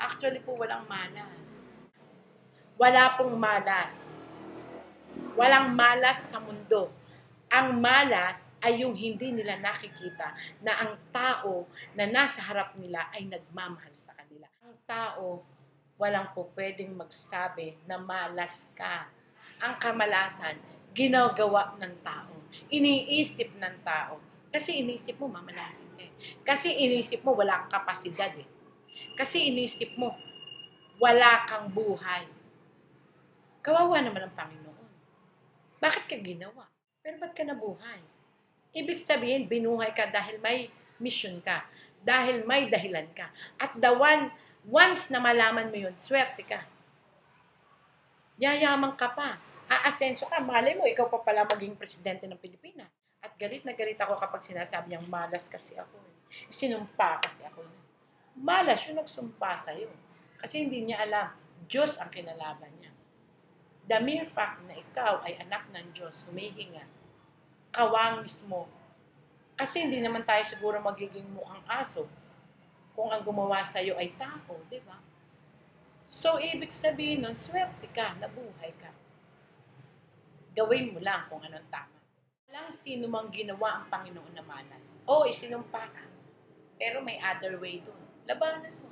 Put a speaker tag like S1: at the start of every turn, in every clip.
S1: Actually po, walang malas. Wala pong malas. Walang malas sa mundo. Ang malas ay yung hindi nila nakikita na ang tao na nasa harap nila ay nagmamahal sa kanila. Ang tao, walang po pwedeng magsabi na malas ka. Ang kamalasan, ginagawa ng tao. Iniisip ng tao. Kasi iniisip mo, mamalasin ka eh. Kasi iniisip mo, wala kang kapasidad eh. Kasi iniisip mo, wala kang buhay. Kawawa naman ang Panginoon. Bakit ka ginawa? Pero ba't ka nabuhay? Ibig sabihin, binuhay ka dahil may mission ka. Dahil may dahilan ka. At once na malaman mo yun, swerte ka. Yayaman ka pa. Aasenso ka. Malay mo, ikaw pa pala maging presidente ng Pilipinas. At galit na galit ako kapag sinasabi niyang malas kasi ako. Sinumpa kasi ako. Malas yung nagsumpa sa'yo. Kasi hindi niya alam, Diyos ang kinalaban niya. The mere fact na ikaw ay anak ng Diyos, humihinga, kawang mismo. Kasi hindi naman tayo siguro magiging mukhang aso kung ang gumawa sa'yo ay tao, di ba? So, ibig sabihin nun, swerte ka, nabuhay ka. Gawin mo lang kung anong tama. Walang sino mang ginawa ang Panginoon na malas. Oo, isinumpa ka. Pero may other way dun. Labanan mo.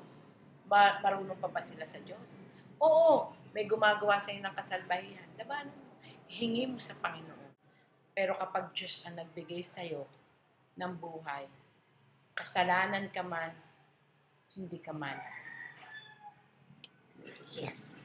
S1: Marunong pa ba sila sa Diyos? Oo, may gumagawa sa iyo ng kasalbahihan. Labanan mo. Hingi mo sa Panginoon. Pero kapag Diyos ang nagbigay sa iyo ng buhay, kasalanan ka man, hindi ka malas. Yes.